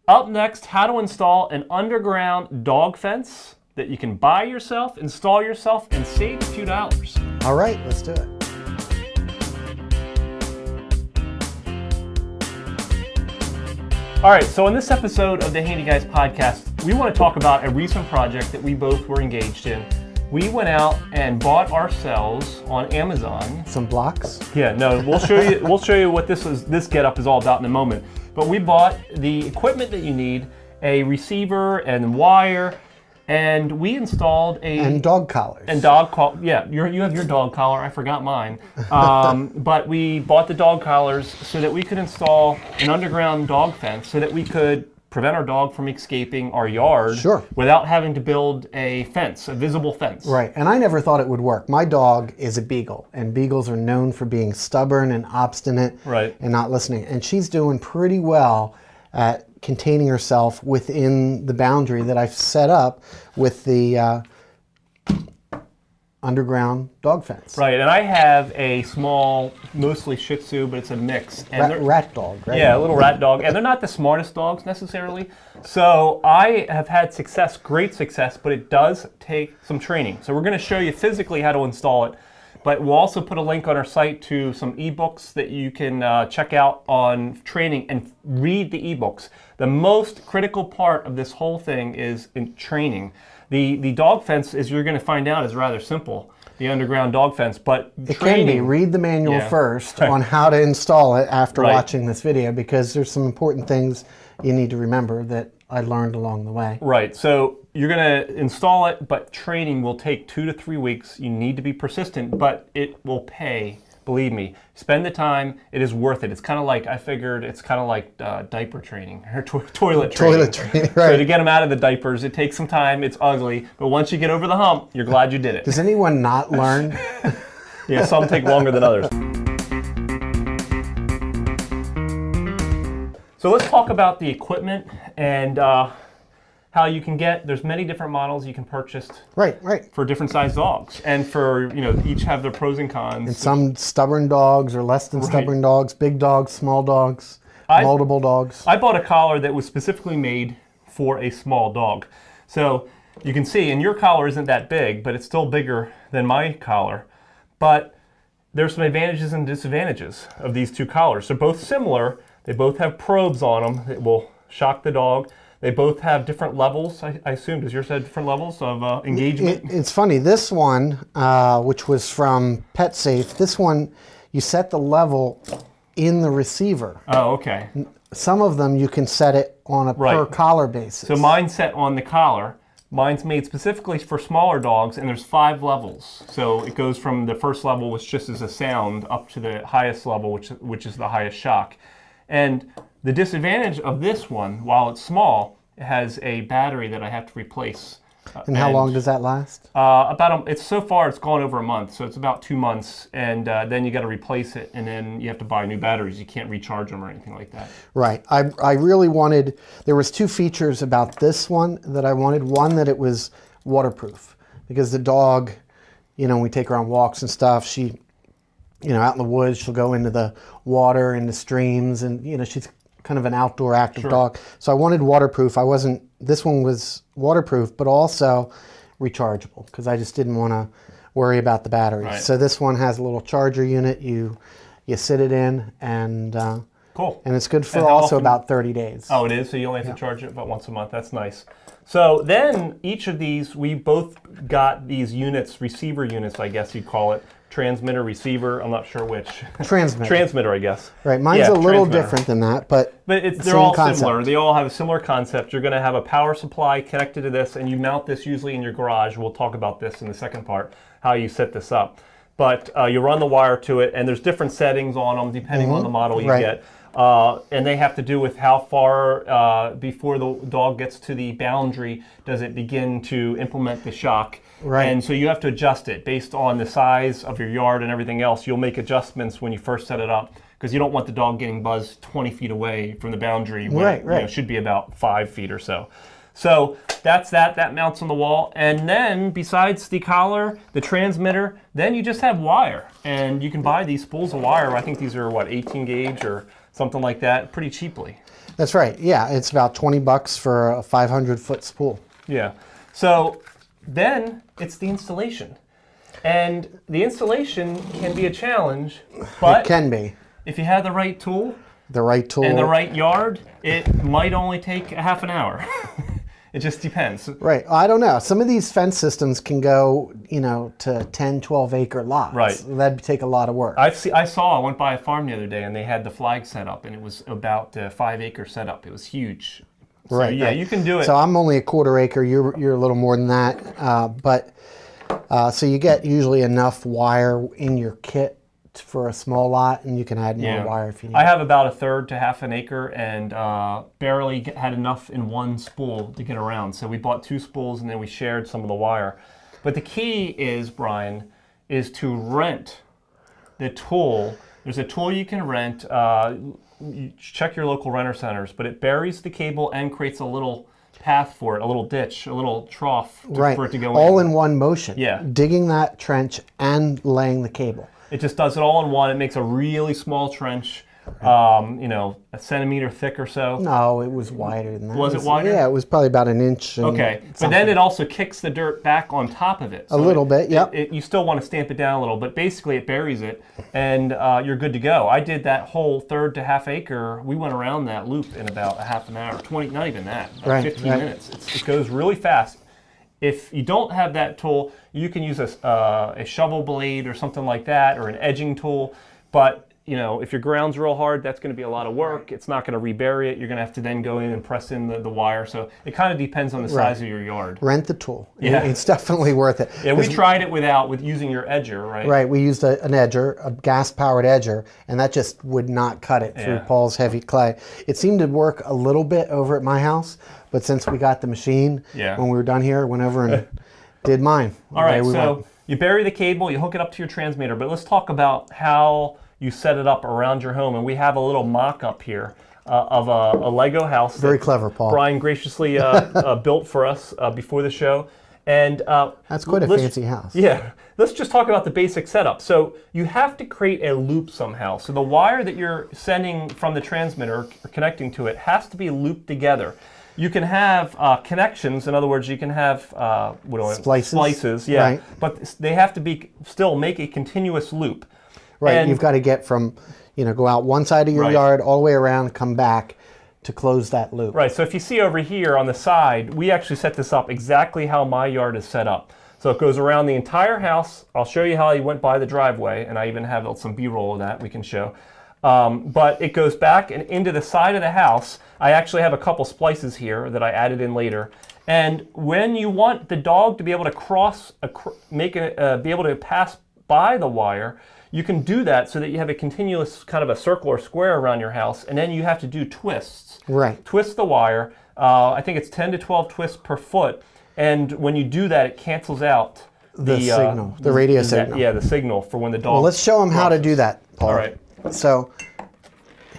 Up next, how to install an underground dog fence that you can buy yourself, install yourself, and save a few dollars. All right, let's do it. All right, so in this episode of the Handy Guys podcast, we want to talk about a recent project that we both were engaged in. We went out and bought ourselves on Amazon some blocks. Yeah, no, we'll show you. We'll show you what this getup is all about in a moment. But we bought the equipment that you need: a receiver and wire, and we installed and dog collars. And dog collar. Yeah, you have your dog collar. I forgot mine. But we bought the dog collars so that we could install an underground dog fence, so that we could prevent our dog from escaping our yard without having to build a fence, a visible fence. Right, and I never thought it would work. My dog is a beagle, and beagles are known for being stubborn and obstinate and not listening. And she's doing pretty well at containing herself within the boundary that I've set up with the underground dog fence. Right, and I have a small, mostly Shih Tzu, but it's a mix. And rat dog, right? Yeah, a little rat dog. And they're not the smartest dogs necessarily. So I have had success, great success, but it does take some training. So we're going to show you physically how to install it. But we'll also put a link on our site to some ebooks that you can check out on training and read the ebooks. The most critical part of this whole thing is in training. The dog fence, as you're going to find out, is rather simple, the underground dog fence, but it can be. Read the manual first on how to install it after watching this video, because there's some important things you need to remember that I learned along the way. Right, so you're going to install it, but training will take 2 to 3 weeks. You need to be persistent, but it will pay. Believe me, spend the time. It is worth it. It's kind of like, I figured, it's kind of like diaper training or toilet training. Toilet training, right. So to get them out of the diapers, it takes some time. It's ugly, but once you get over the hump, you're glad you did it. Does anyone not learn? Yeah, some take longer than others. So let's talk about the equipment and how you can there's many different models you can purchase for different size dogs, and for, each have their pros and cons. And some stubborn dogs or less than stubborn dogs, big dogs, small dogs, multiple dogs. I bought a collar that was specifically made for a small dog. So you can see, and your collar isn't that big, but it's still bigger than my collar. But there's some advantages and disadvantages of these two collars. They're both similar. They both have probes on them that will shock the dog. They both have different levels, I assume. Does yours have different levels of engagement? It's funny. This one, which was from PetSafe, this one, you set the level in the receiver. Oh, okay. Some of them, you can set it on a per collar basis. So mine's set on the collar. Mine's made specifically for smaller dogs, and there's 5 levels. So it goes from the first level, which just is a sound, up to the highest level, which is the highest shock. And the disadvantage of this one, while it's small, it has a battery that I have to replace. And how long does that last? So far it's gone over a month, so it's about 2 months, and then you got to replace it, and then you have to buy new batteries. You can't recharge them or anything like that. Right. I really wanted, there was 2 features about this one that I wanted. One, that it was waterproof, because the dog, we take her on walks and stuff, she, out in the woods, she'll go into the water and the streams, and she's kind of an outdoor active dog. So I wanted waterproof. This one was waterproof, but also rechargeable, because I just didn't want to worry about the batteries. Right. So this one has a little charger unit. You sit it in, and cool. And it's good for also about 30 days. Oh, it is? So you only have to charge it about once a month. That's nice. So then each of these, we both got these units, receiver units, I guess you'd call it. Transmitter, receiver, I'm not sure which. Transmitter, I guess. Right, mine's a little different than that, but they're all similar. They all have a similar concept. You're going to have a power supply connected to this, and you mount this usually in your garage. We'll talk about this in the second part, how you set this up. But you run the wire to it, and there's different settings on them depending on the model you get. And they have to do with how far before the dog gets to the boundary does it begin to implement the shock. Right. And so you have to adjust it based on the size of your yard and everything else. You'll make adjustments when you first set it up, because you don't want the dog getting buzzed 20 feet away from the boundary when it should be about 5 feet or so. So that's that mounts on the wall. And then besides the collar, the transmitter, then you just have wire. And you can buy these spools of wire. I think these are, 18 gauge or something like that, pretty cheaply. That's right. Yeah, it's about $20 for a 500-foot spool. Yeah. So then it's the installation. And the installation can be a challenge, but It can be if you have the right tool the right tool. and the right yard, it might only take a half an hour. It just depends. Right. I don't know. Some of these fence systems can go, to 10, 12 acre lots. Right. That'd take a lot of work. I went by a farm the other day and they had the flag set up and it was about a 5-acre setup. It was huge. So, Right. yeah, right. you can do it. So I'm only a quarter acre. You're a little more than that. So you get usually enough wire in your kit for a small lot, and you can add more wire if you need. I have about a third to half an acre and barely had enough in one spool to get around. So we bought 2 spools and then we shared some of the wire. But the key is, Brian, is to rent the tool. There's a tool you can rent. You check your local renter centers, but it buries the cable and creates a little path for it, a little ditch, a little trough for it to go all in one motion. Yeah. Digging that trench and laying the cable. It just does it all in one. It makes a really small trench, a centimeter thick or so. No, it was wider than that. Was it wider? Yeah, it was probably about an inch. Okay, but then it also kicks the dirt back on top of it. A little bit, yep. You still want to stamp it down a little, but basically it buries it, and you're good to go. I did that whole third to half acre. We went around that loop in about a half an hour, 20, not even that, about 15 minutes. It goes really fast. If you don't have that tool, you can use a shovel blade or something like that, or an edging tool. But if your ground's real hard, that's going to be a lot of work. It's not going to rebury it. You're going to have to then go in and press in the wire. So it kind of depends on the size of your yard. Rent the tool. Yeah. It's definitely worth it. Yeah, we tried it with using your edger, right? Right, we used an edger, a gas-powered edger, and that just would not cut it through Paul's heavy clay. It seemed to work a little bit over at my house, but since we got the machine, when we were done here, I went over and did mine. All right, so you bury the cable, you hook it up to your transmitter, but let's talk about how you set it up around your home. And we have a little mock-up here of a Lego house. Very clever, Paul. Brian graciously built for us before the show. And that's quite a fancy house. Yeah. Let's just talk about the basic setup. So you have to create a loop somehow. So the wire that you're sending from the transmitter or connecting to it has to be looped together. You can have connections. In other words, you can have splices, yeah. Right. But they have to still make a continuous loop. Right, and you've got to get from, go out one side of your yard all the way around, come back to close that loop. Right, so if you see over here on the side, we actually set this up exactly how my yard is set up. So it goes around the entire house. I'll show you how I went by the driveway, and I even have some B-roll of that we can show. But it goes back and into the side of the house. I actually have a couple splices here that I added in later. And when you want the dog to be able to be able to pass by the wire, you can do that so that you have a continuous kind of a circle or square around your house, and then you have to do twists. Right. Twist the wire. I think it's 10 to 12 twists per foot, and when you do that, it cancels out the signal, the radio signal. Yeah, the signal for when the dog. Well, let's show them how to do that, Paul. All right. So,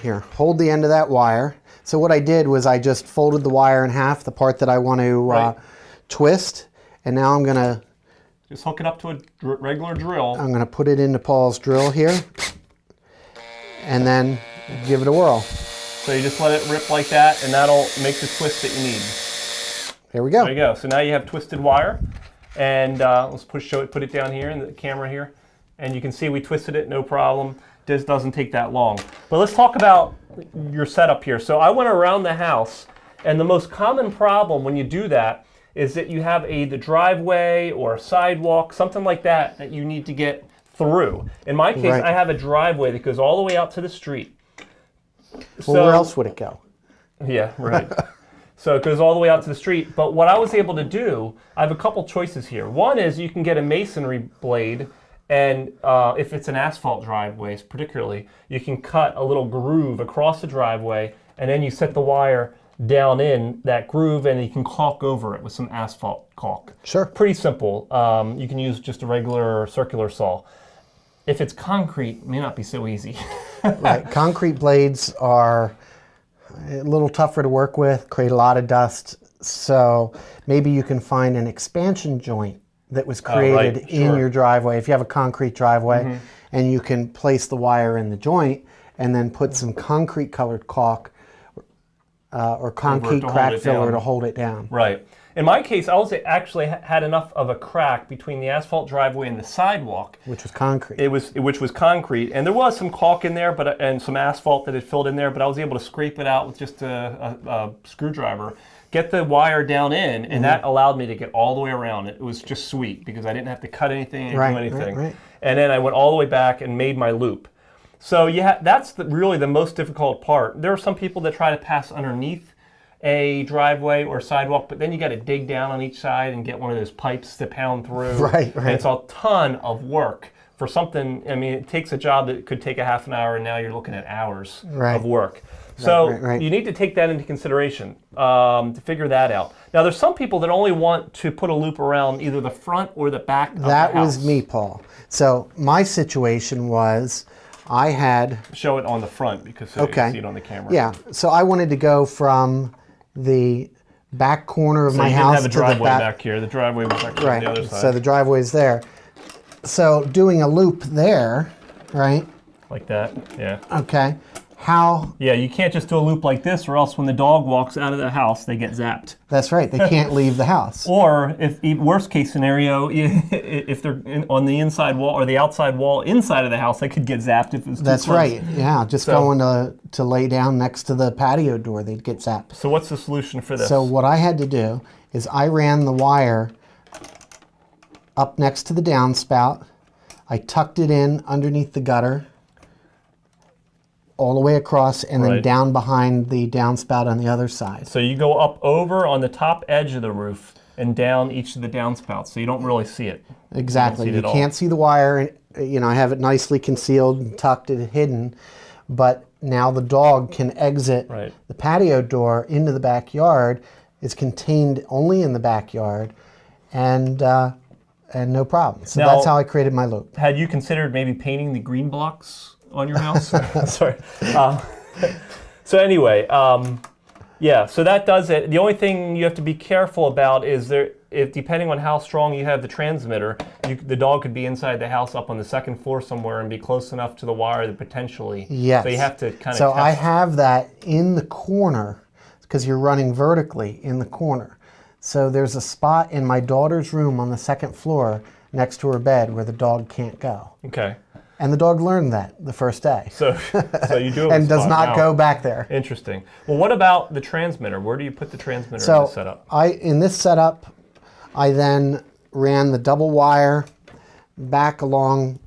here, hold the end of that wire. So what I did was I just folded the wire in half, the part that I want to twist, and now I'm going to just hook it up to a regular drill. I'm going to put it into Paul's drill here, and then give it a whirl. So you just let it rip like that, and that'll make the twist that you need. There we go. There you go. So now you have twisted wire, and let's put it down here in the camera here, and you can see we twisted it, no problem. This doesn't take that long. But let's talk about your setup here. So I went around the house, and the most common problem when you do that is that you have the driveway or a sidewalk, something like that you need to get through. In my case, I have a driveway that goes all the way out to the street. Well, where else would it go? Yeah, right. So it goes all the way out to the street. But what I was able to do, I have a couple choices here. One is you can get a masonry blade, and if it's an asphalt driveway particularly, you can cut a little groove across the driveway, and then you set the wire down in that groove, and you can caulk over it with some asphalt caulk. Sure. Pretty simple. You can use just a regular circular saw. If it's concrete, it may not be so easy. Right. Concrete blades are a little tougher to work with, create a lot of dust. So maybe you can find an expansion joint that was created in your driveway. If you have a concrete driveway, and you can place the wire in the joint and then put some concrete colored caulk or concrete to hold crack it filler down. to hold it down. Right. In my case, I was actually had enough of a crack between the asphalt driveway and the sidewalk. Which was concrete. Which was concrete, and there was some caulk in there, and some asphalt that had filled in there. But I was able to scrape it out with just a screwdriver, get the wire down in, and that allowed me to get all the way around. It was just sweet because I didn't have to cut anything and do anything. Right. And then I went all the way back and made my loop. So yeah, that's really the most difficult part. There are some people that try to pass underneath a driveway or sidewalk, but then you got to dig down on each side and get one of those pipes to pound through. Right. And it's a ton of work for something. I mean, it takes a job that could take a half an hour, and now you're looking at hours of work. So Right. you need to take that into consideration to figure that out. Now, there's some people that only want to put a loop around either the front or the back of the house. That was me, Paul. So my situation was I had... Show it on the front because you can see it on the camera. Yeah, so I wanted to go from the back corner of So my you house didn't have a to the driveway back. back here. The driveway was actually on the other side. So the driveway's there. So doing a loop there, right? Like that, yeah. Okay. How? Yeah, you can't just do a loop like this, or else when the dog walks out of the house, they get zapped. That's right. They can't leave the house. Or, if worst case scenario, if they're on the inside wall or the outside wall inside of the house, they could get zapped if it was too That's close. right. Yeah, just going to lay down next to the patio door, they'd get zapped. So what's the solution for this? So what I had to do is I ran the wire up next to the downspout. I tucked it in underneath the gutter all the way across, and then down behind the downspout on the other side. So you go up over on the top edge of the roof and down each of the downspouts, so you don't really see it. Exactly. You You can't see the wire. I have it nicely concealed and tucked and hidden, but now the dog can exit the patio door into the backyard. It's contained only in the backyard, and no problem. So Now, that's how I created my loop. Had you considered maybe painting the green blocks on your house? Sorry. So anyway, yeah, so that does it. The only thing you have to be careful about is if depending on how strong you have the transmitter, the dog could be inside the house up on the second floor somewhere and be close enough to the wire that potentially. Yes. So you have to kind of So test. I have that in the corner because you're running vertically in the corner. So there's a spot in my daughter's room on the second floor next to her bed where the dog can't go. Okay. And the dog learned that the first day. So you do have and a does spot not now. go back there. Interesting. Well, what about the transmitter? Where do you put the transmitter in So this setup? in this setup, I then ran the double wire back along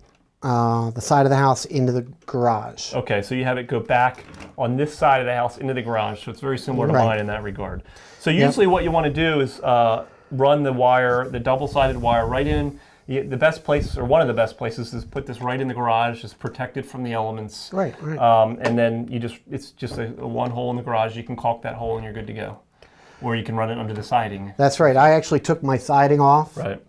the side of the house into the garage. Okay, so you have it go back on this side of the house into the garage, so it's very similar to mine in that regard. So usually what you want to do is run the wire, the double-sided wire, right in. The best place, or one of the best places, is put this right in the garage, just protected from the elements. Right. And then it's just a one hole in the garage. You can caulk that hole and you're good to go. Or you can run it under the siding. That's right. I actually took my siding off, Right.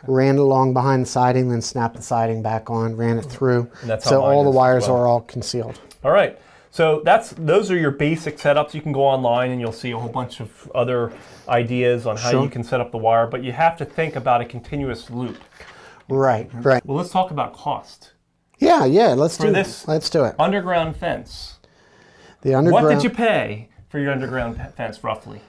ran it along behind the siding, then snapped the siding back on, ran it through. And that's so how mine all the is as wires well. are all concealed. All right. So those are your basic setups. You can go online and you'll see a whole bunch of other ideas on how you can set up the wire, but you have to think about a continuous loop. Right. Well, let's talk about cost. Yeah. Let's do this Let's do it. Underground fence. The underground. What did you pay for your underground fence, roughly?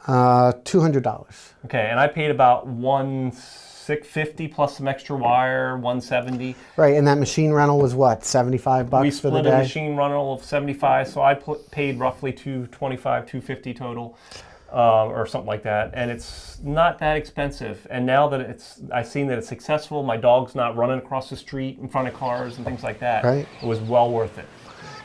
$200. Okay, and I paid about $150 plus some extra wire, $170. Right, and that machine rental was what, $75 We for the split day? a machine rental of $75, so I paid roughly $225, $250 total, or something like that. And it's not that expensive. And now that I've seen that it's successful, my dog's not running across the street in front of cars and things like that. Right. It was well worth it.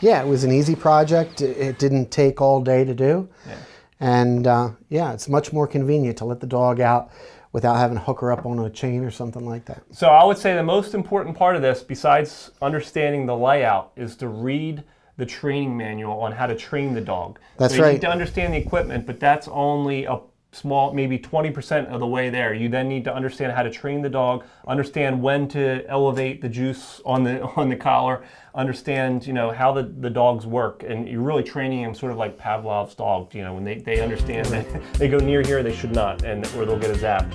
Yeah, it was an easy project. It didn't take all day to do. Yeah. And it's much more convenient to let the dog out without having to hook her up on a chain or something like that. So I would say the most important part of this, besides understanding the layout, is to read the training manual on how to train the dog. That's so you right. need to understand the equipment, but that's only a small, maybe 20% of the way there. You then need to understand how to train the dog, understand when to elevate the juice on the collar, understand how the dogs work, and you're really training them sort of like Pavlov's dog. When they understand that they go near here, they should not, or they'll get a zap.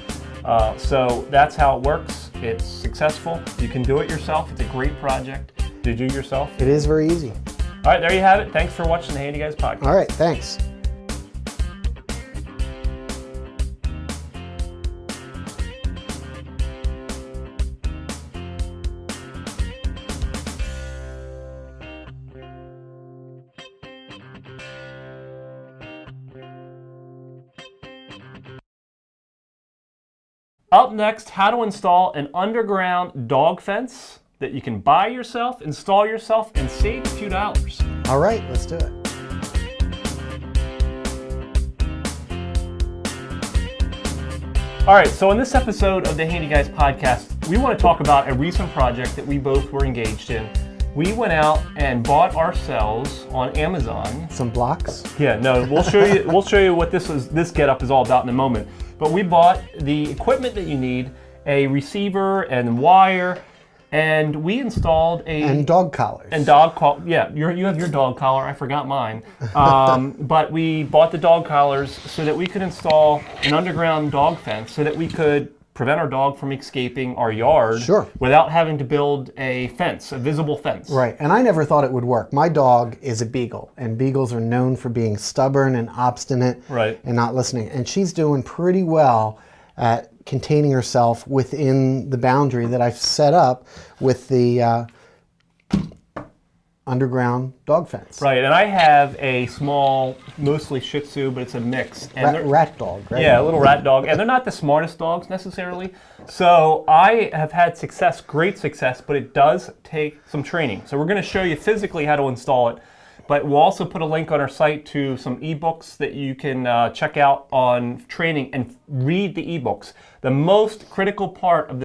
So that's how it works. It's successful. You can do it yourself. It's a great project to do yourself. It is very easy. All right, there you have it. Thanks for watching the Handy Guys podcast. All right, thanks. Up next, how to install an underground dog fence that you can buy yourself, install yourself, and save a few dollars. All right, let's do it. All right, so in this episode of the Handy Guys podcast, we want to talk about a recent project that we both were engaged in. We went out and bought ourselves on Amazon. Some blocks. Yeah, no, we'll show you. We'll show you what this getup is all about in a moment. But we bought the equipment that you need: a receiver and wire, and we installed And dog collars. and dog collar. Yeah, you have your dog collar. I forgot mine. But we bought the dog collars so that we could install an underground dog fence, so that we could prevent our dog from escaping our yard Sure. without having to build a fence, a visible fence. Right, and I never thought it would work. My dog is a beagle, and beagles are known for being stubborn and obstinate Right. and not listening. And she's doing pretty well at containing herself within the boundary that I've set up with the underground dog fence. Right, and I have a small, mostly Shih Tzu, but it's a mix. And they're- Rat dog, right? Yeah, a little rat dog, and they're not the smartest dogs necessarily. So I have had success, great success, but it does take some training. So we're going to show you physically how to install it, but we'll also put a link on our site to some ebooks that you can check out on training and read the ebooks. The most critical part of